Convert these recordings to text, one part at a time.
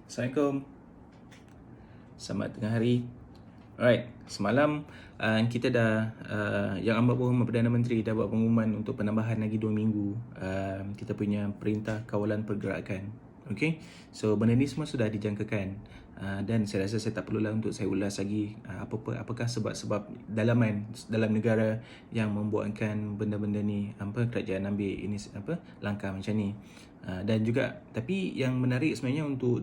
Assalamualaikum. Selamat tengah hari. Alright, semalam kita dah Yang Amat Berhormat Perdana Menteri dah buat pengumuman untuk penambahan lagi 2 minggu kita punya Perintah Kawalan Pergerakan. Okay, so benda ni semua sudah dijangkakan dan saya rasa saya tak perlulah untuk saya ulas lagi apakah sebab-sebab dalam negara yang membuatkan benda-benda ni, kerajaan ambil ini langkah macam ni. Dan juga, tapi yang menarik sebenarnya untuk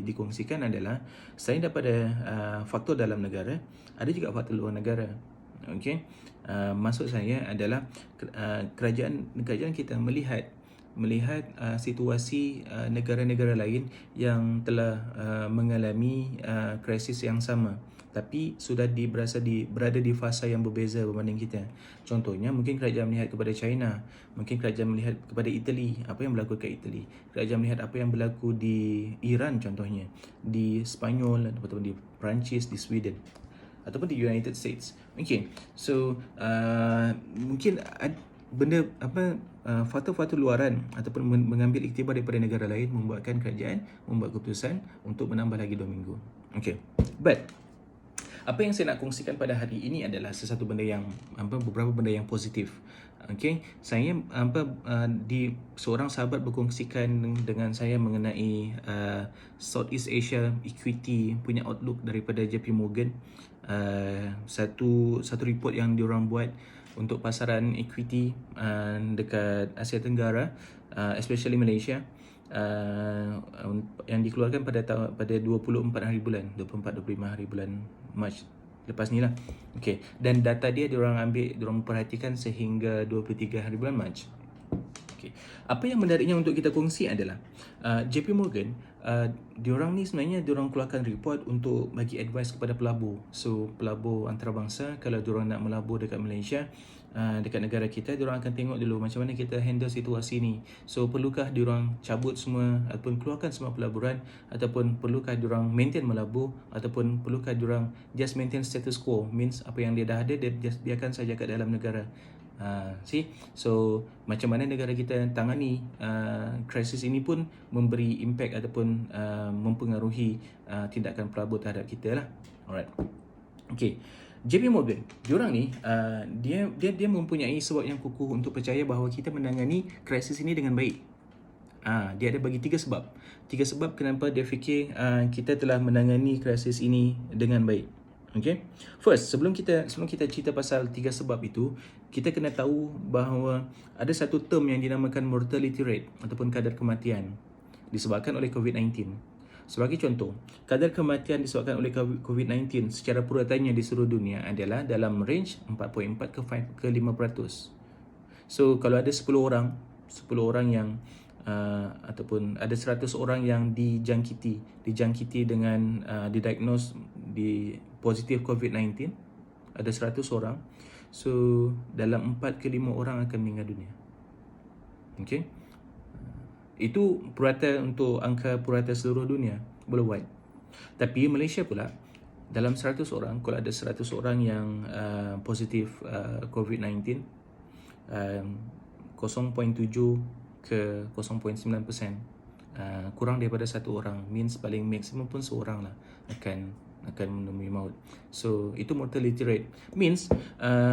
dikongsikan adalah selain daripada faktor dalam negara, ada juga faktor luar negara. Okey, maksud saya adalah kerajaan kita melihat situasi negara-negara lain yang telah mengalami krisis yang sama, tapi sudah berada di fasa yang berbeza berbanding kita. Contohnya, mungkin kerajaan melihat kepada China, mungkin kerajaan melihat kepada Italy, apa yang berlaku kat Italy. Kerajaan melihat apa yang berlaku di Iran contohnya, di Spanyol ataupun di Perancis, di Sweden ataupun di United States. Okay, so mungkin faktor-faktor luaran ataupun mengambil iktibar daripada negara lain membuatkan kerajaan membuat keputusan untuk menambah lagi 2 minggu. Okay, but apa yang saya nak kongsikan pada hari ini adalah sesuatu benda yang beberapa benda yang positif. Okay, saya seorang sahabat berkongsikan dengan saya mengenai Southeast Asia Equity punya outlook daripada JP Morgan. Satu report yang diorang buat untuk pasaran equity dekat Asia Tenggara, especially Malaysia, yang dikeluarkan pada 24 hari bulan, 24-25 hari bulan Mac lepas ni lah. Okay, dan data diorang perhatikan sehingga 23 hari bulan Mac. Okay, apa yang menariknya untuk kita kongsi adalah JP Morgan, diorang ni sebenarnya diorang keluarkan report untuk bagi advice kepada pelabur. So pelabur antarabangsa, kalau diorang nak melabur dekat Malaysia, dekat negara kita, diorang akan tengok dulu macam mana kita handle situasi ni. So perlukah diorang cabut semua ataupun keluarkan semua pelaburan, ataupun perlukah diorang maintain melabur, ataupun perlukah diorang just maintain status quo, means apa yang dia dah ada dia just biarkan saja kat dalam negara. So macam mana negara kita tangani krisis ini pun memberi impact ataupun mempengaruhi tindakan pelabur terhadap kita lah. Alright. Okay, JP Morgan, diorang ni dia mempunyai sebab yang kukuh untuk percaya bahawa kita menangani krisis ini dengan baik. Dia ada bagi 3 sebab. 3 sebab kenapa dia fikir kita telah menangani krisis ini dengan baik. Okay, first, sebelum kita cerita pasal 3 sebab itu, kita kena tahu bahawa ada satu term yang dinamakan mortality rate ataupun kadar kematian disebabkan oleh COVID-19. Sebagai contoh, kadar kematian disebabkan oleh COVID-19 secara puratannya di seluruh dunia adalah dalam range 4.4 ke 5%. So kalau ada 10 orang yang ataupun ada 100 orang yang dijangkiti dengan didiagnose di positif COVID-19, ada 100 orang, so dalam 4 ke 5 orang akan meninggal dunia. Okay, itu angka purata seluruh dunia worldwide. Tapi Malaysia pula, dalam 100 orang, kalau ada 100 orang yang positif COVID-19, 0.7 ke 0.9%, kurang daripada 1 orang, means paling maksimum pun seorang lah akan menemui maut. So itu mortality rate, means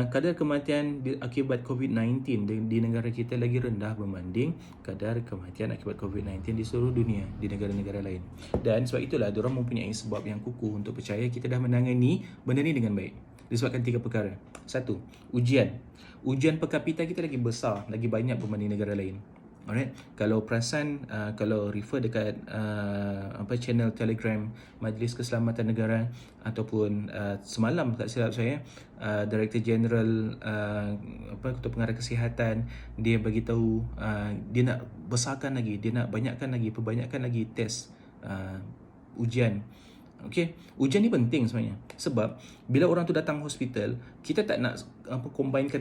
kadar kematian akibat COVID-19 di negara kita lagi rendah berbanding kadar kematian akibat COVID-19 di seluruh dunia, di negara-negara lain. Dan sebab itulah diorang mempunyai sebab yang kukuh untuk percaya kita dah menangani benda ni dengan baik, disebabkan 3 perkara. 1, ujian per kapita kita lagi besar, lagi banyak berbanding negara lain. Alright, kalau perasan, kalau refer dekat channel Telegram Majlis Keselamatan Negara, ataupun semalam tak silap saya, Director General Ketua Pengarah Kesihatan, dia bagi tahu dia nak besarkan lagi, dia nak perbanyakkan lagi test ujian. Okay, ujian ni penting sebenarnya, sebab bila orang tu datang hospital, kita tak nak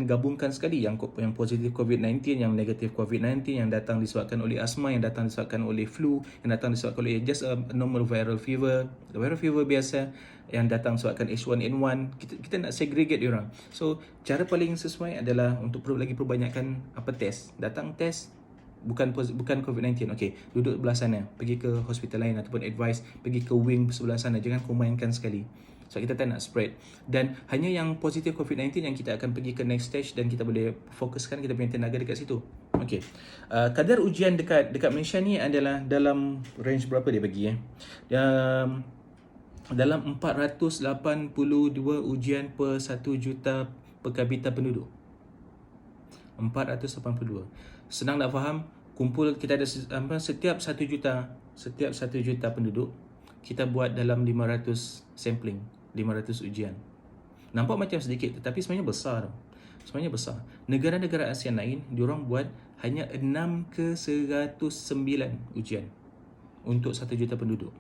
gabungkan sekali yang positif COVID-19, yang negatif COVID-19, yang datang disebabkan oleh asma, yang datang disebabkan oleh flu, yang datang disebabkan oleh just a normal viral fever biasa, yang datang disebabkan H1N1. Kita nak segregate diorang. So cara paling sesuai adalah untuk lagi perbanyakkan test. Datang test, bukan COVID-19. Okey, duduk belah sana, pergi ke hospital lain ataupun advice pergi ke wing sebelah sana, jangan combine-kan sekali. So kita tak nak spread. Dan hanya yang positif COVID-19 yang kita akan pergi ke next stage dan kita boleh fokuskan kita punya tenaga dekat situ. Okey. Kadar ujian dekat Malaysia ni adalah dalam range berapa dia bagi dalam 482 ujian per 1 juta per kapita penduduk. 482. Senang nak faham, kumpul kita ada setiap 1 juta penduduk kita buat dalam 500 sampling, 500 ujian. Nampak macam sedikit tetapi sebenarnya besar. Sebenarnya besar. Negara-negara ASEAN lain diorang buat hanya 6 ke 109 ujian untuk 1 juta penduduk.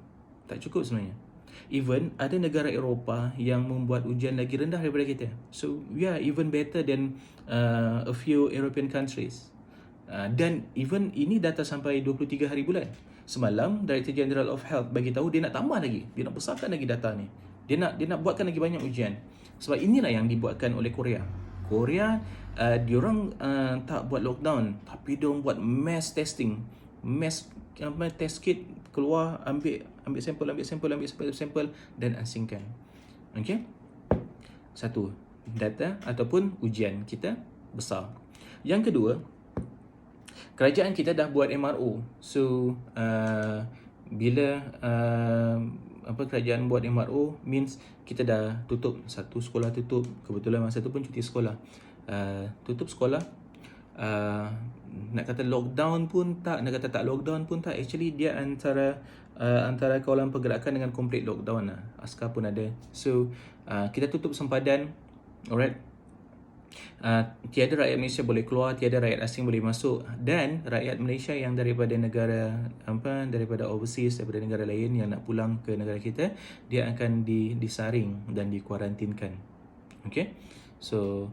Tak cukup sebenarnya. Even ada negara Eropah yang membuat ujian lagi rendah daripada kita. So we are even better than a few European countries. Dan even ini data sampai 23 hari bulan. Semalam Director General of Health bagi tahu dia nak tambah lagi, dia nak besarkan lagi data ni. Dia nak buatkan lagi banyak ujian. Sebab inilah yang dibuatkan oleh Korea. Diorang tak buat lockdown, tapi diorang buat mass testing, mass test kit keluar, ambil sampel dan asingkan. Okey? Satu, data ataupun ujian kita besar. Yang kedua, kerajaan kita dah buat MRO. So bila kerajaan buat MRO means kita dah tutup, satu sekolah tutup, kebetulan masa tu pun cuti sekolah. Tutup sekolah, nak kata lockdown pun tak, nak kata tak lockdown pun tak. Actually dia antara kawalan pergerakan dengan complete lockdown lah. Askar pun ada. So kita tutup sempadan. Alright. Tiada rakyat Malaysia boleh keluar, tiada rakyat asing boleh masuk, dan rakyat Malaysia yang daripada daripada overseas, daripada negara lain yang nak pulang ke negara kita, dia akan disaring dan dikuarantinkan. Okay, so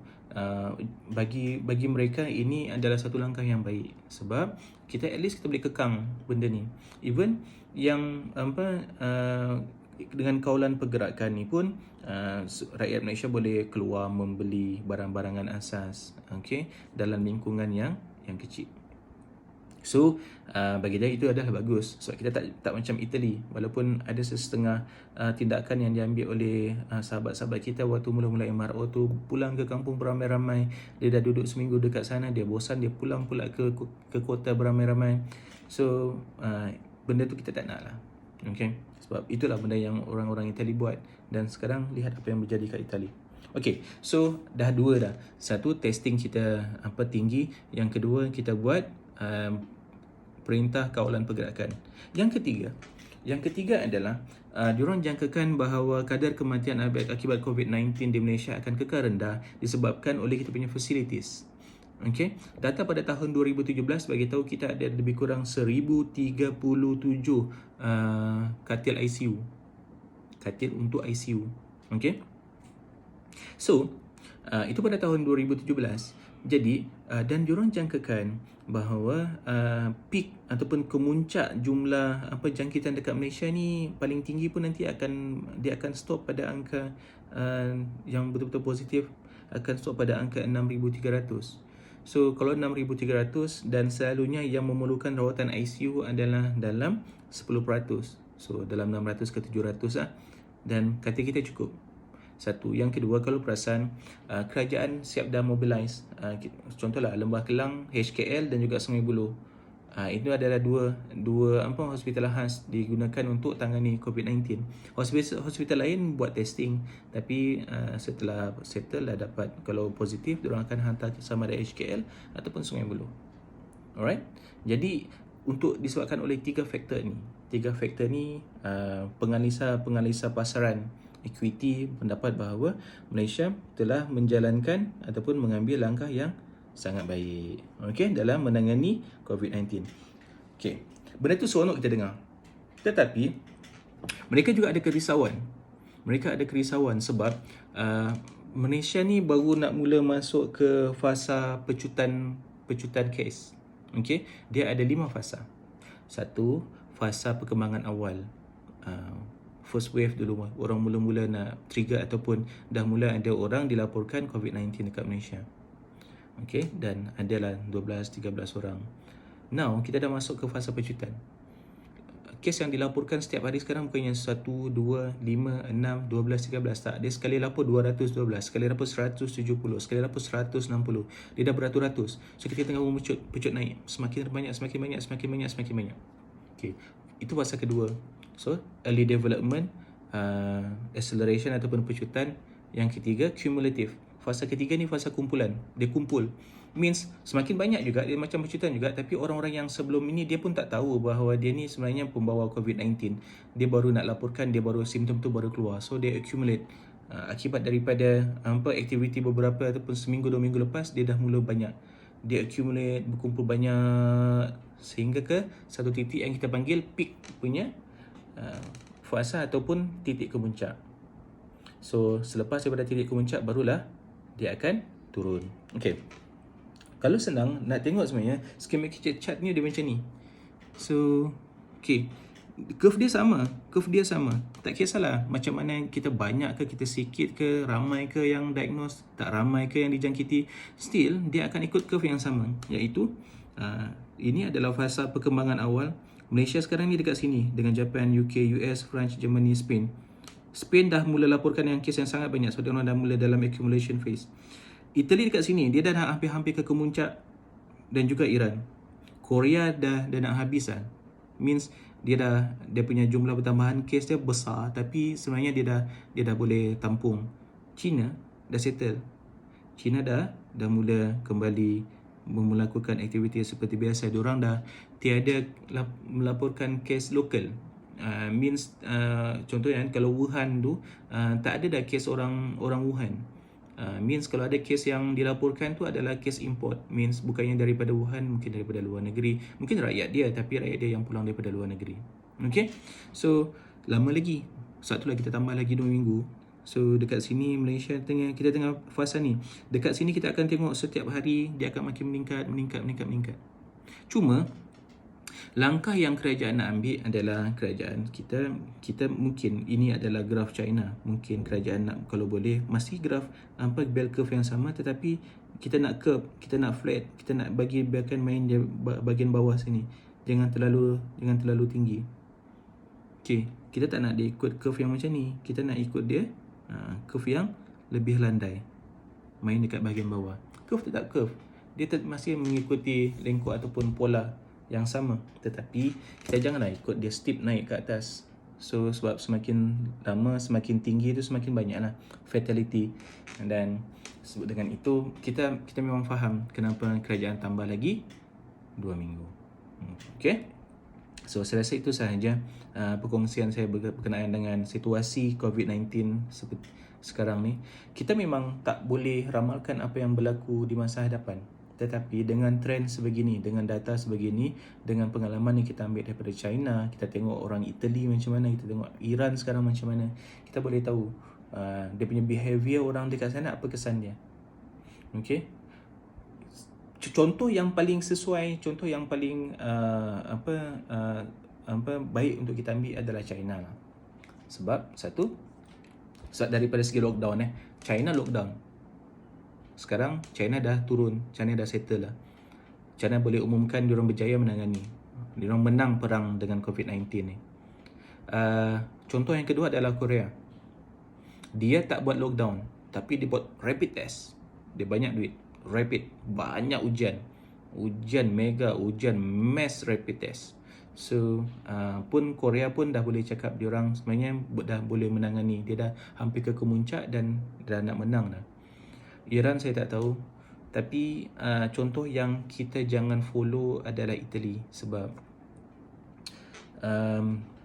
bagi mereka ini adalah satu langkah yang baik, sebab kita at least kita boleh kekang benda ni. Even yang dengan kawalan pergerakan ni pun rakyat Malaysia boleh keluar membeli barang-barangan asas, okay, dalam lingkungan yang kecil. So bagi dia itu adalah bagus. So kita tak macam Italy, walaupun ada setengah tindakan yang diambil oleh sahabat-sahabat kita waktu mula-mula MRO tu, pulang ke kampung beramai-ramai. Dia dah duduk seminggu dekat sana, dia bosan, dia pulang pula ke kota beramai-ramai. So benda tu kita tak nak lah. Okay, sebab itulah benda yang orang-orang Itali buat, dan sekarang lihat apa yang berjadi kat Itali. Okay, so dah dua dah. Satu, testing kita tinggi. Yang kedua, kita buat perintah kawalan pergerakan. Yang ketiga adalah diorang jangkakan bahawa kadar kematian akibat COVID-19 di Malaysia akan kekal rendah disebabkan oleh kita punya facilities. Okay, data pada tahun 2017 bagi tahu kita ada lebih kurang 1037 katil ICU. Katil untuk ICU. Okay, so itu pada tahun 2017. Jadi dan diorang jangkakan bahawa peak ataupun kemuncak jumlah jangkitan dekat Malaysia ni paling tinggi pun nanti dia akan stop pada angka yang betul-betul positif, akan stop pada angka 6,300. So kalau 6,300, dan selalunya yang memerlukan rawatan ICU adalah dalam 10%. So dalam 600 ke 700 lah. Dan kata kita cukup. Satu. Yang kedua, kalau perasan kerajaan siap dah mobilize, contohlah Lembah Kelang, HKL dan juga Sungai Buloh. Itu adalah dua hospital khas digunakan untuk tangani COVID-19. Hospital lain buat testing, tapi setelah settle dah dapat, kalau positif diorang akan hantar sama ada HKL ataupun Sungai Buloh. Alright. Jadi untuk disebabkan oleh tiga faktor ni, penganalisa pasaran equity mendapat bahawa Malaysia telah menjalankan ataupun mengambil langkah yang sangat baik, okey, dalam menangani COVID-19. Okey, benda tu seronok kita dengar. Tetapi mereka juga ada kerisauan. Sebab Malaysia ni baru nak mula masuk ke fasa pecutan kes. Okey, dia ada 5 fasa. Satu, fasa perkembangan awal. First wave dulu, orang mula-mula nak trigger ataupun dah mula ada orang dilaporkan COVID-19 dekat Malaysia. Okay, dan adalah 12-13 orang. Now kita dah masuk ke fasa pecutan. Kes yang dilaporkan setiap hari sekarang bukannya 1, 2, 5, 6, 12, 13. Tak, dia sekali lapor 212, sekali lapor 170, sekali lapor 160. Dia dah beratus-ratus. So kita tengah pecut naik. Semakin banyak, semakin banyak, semakin banyak, semakin banyak. Okay, itu fasa kedua. So early development, acceleration ataupun pecutan. Yang ketiga, cumulative. Fasa ketiga ni fasa kumpulan. Dia kumpul. Means semakin banyak juga, dia macam pecutan juga, tapi orang-orang yang sebelum ini dia pun tak tahu bahawa dia ni sebenarnya pembawa COVID-19. Dia baru nak laporkan, dia baru simptom tu baru keluar. So dia accumulate. Akibat daripada aktiviti beberapa ataupun seminggu 2 minggu lepas, dia dah mula banyak. Dia accumulate, berkumpul banyak sehingga ke satu titik yang kita panggil peak punya fasa ataupun titik kemuncak. So selepas daripada titik kemuncak barulah dia akan turun. Okay. Kalau senang nak tengok sebenarnya schematic chart ni dia macam ni. So, okay. Curve dia sama. Tak kisahlah macam mana kita banyak ke, kita sikit ke, ramai ke yang diagnose, tak ramai ke yang dijangkiti. Still, dia akan ikut curve yang sama. Iaitu, ini adalah fasa perkembangan awal. Malaysia sekarang ni dekat sini dengan Japan, UK, US, France, Germany, Spain. Spain dah mula laporkan yang kes yang sangat banyak sebab orang dah mula dalam accumulation phase. Italy dekat sini, dia dah hampir-hampir ke kemuncak, dan juga Iran. Korea dah nak habis lah. Means dia punya jumlah pertambahan kes dia besar, tapi sebenarnya dia dah boleh tampung. China dah settle. China dah mula kembali melakukan aktiviti seperti biasa. Diorang dah tiada melaporkan kes lokal. Means contohnya kalau Wuhan tu tak ada dah kes orang Wuhan. Means kalau ada kes yang dilaporkan tu adalah kes import. Means bukannya daripada Wuhan, mungkin daripada luar negeri. Mungkin rakyat dia, tapi rakyat dia yang pulang daripada luar negeri. Okay, so lama lagi. Satu lagi kita tambah lagi 2 minggu. So dekat sini Malaysia kita tengah fasa ni. Dekat sini kita akan tengok setiap hari dia akan makin meningkat. Cuma langkah yang kerajaan nak ambil adalah kerajaan kita mungkin ini adalah graf China. Mungkin kerajaan nak, kalau boleh, masih graf bell curve yang sama, tetapi kita nak curve, kita nak flat, kita nak bagi biarkan main dia bahagian bawah sini. Jangan terlalu tinggi. Okay, kita tak nak dia ikut curve yang macam ni. Kita nak ikut dia curve yang lebih landai. Main dekat bahagian bawah. Curve tetap curve. Dia masih mengikuti lengkuk ataupun pola yang sama, tetapi kita janganlah ikut dia steep naik ke atas. So sebab semakin lama, semakin tinggi tu semakin banyaklah fatality. Dan sebab dengan itu kita memang faham kenapa kerajaan tambah lagi 2 minggu. Okay, so saya rasa itu sahaja perkongsian saya berkenaan dengan situasi COVID-19 seperti sekarang ni. Kita memang tak boleh ramalkan apa yang berlaku di masa hadapan, tetapi dengan trend sebegini, dengan data sebegini, dengan pengalaman yang kita ambil daripada China, kita tengok orang Italy macam mana, kita tengok Iran sekarang macam mana, kita boleh tahu dia punya behavior orang dekat sana, apa kesan dia. Okay, contoh yang paling sesuai, contoh yang paling baik untuk kita ambil adalah China lah. Sebab daripada segi lockdown China lockdown. Sekarang China dah turun, China dah settle lah. China boleh umumkan diorang berjaya menangani. Diorang menang perang dengan COVID-19 ni. Contoh yang kedua adalah Korea. Dia tak buat lockdown, tapi dia buat rapid test. Dia banyak duit, rapid, banyak ujian mega, ujian mass rapid test. So pun Korea pun dah boleh cakap diorang sebenarnya dah boleh menangani. Dia dah hampir ke kemuncak dan dah nak menang dah. Iran saya tak tahu, tapi contoh yang kita jangan follow adalah Italy. Sebab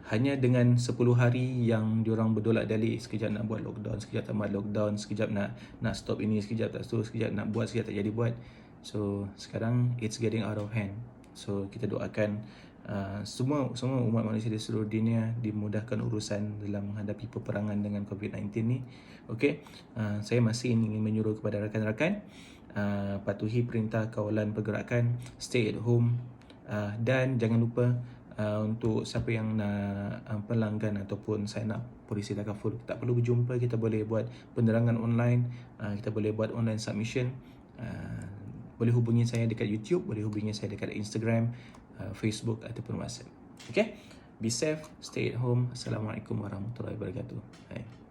hanya dengan 10 hari yang diorang berdolak-dalik, sekejap nak buat lockdown, sekejap tak buat lockdown, sekejap nak stop ini, sekejap tak stop, sekejap nak buat, sekejap tak jadi buat. So sekarang it's getting out of hand. So kita doakan semua umat manusia di seluruh dunia dimudahkan urusan dalam menghadapi peperangan dengan COVID-19 ni. Okay, saya masih ingin menyuruh kepada rakan-rakan patuhi perintah kawalan pergerakan, stay at home, dan jangan lupa untuk siapa yang nak pelanggan ataupun sign up polisi takaful, tak perlu berjumpa, kita boleh buat penerangan online, kita boleh buat online submission. Boleh hubungi saya dekat YouTube, boleh hubungi saya dekat Instagram, Facebook ataupun WhatsApp. Okay? Be safe, stay at home. Assalamualaikum warahmatullahi wabarakatuh. Bye.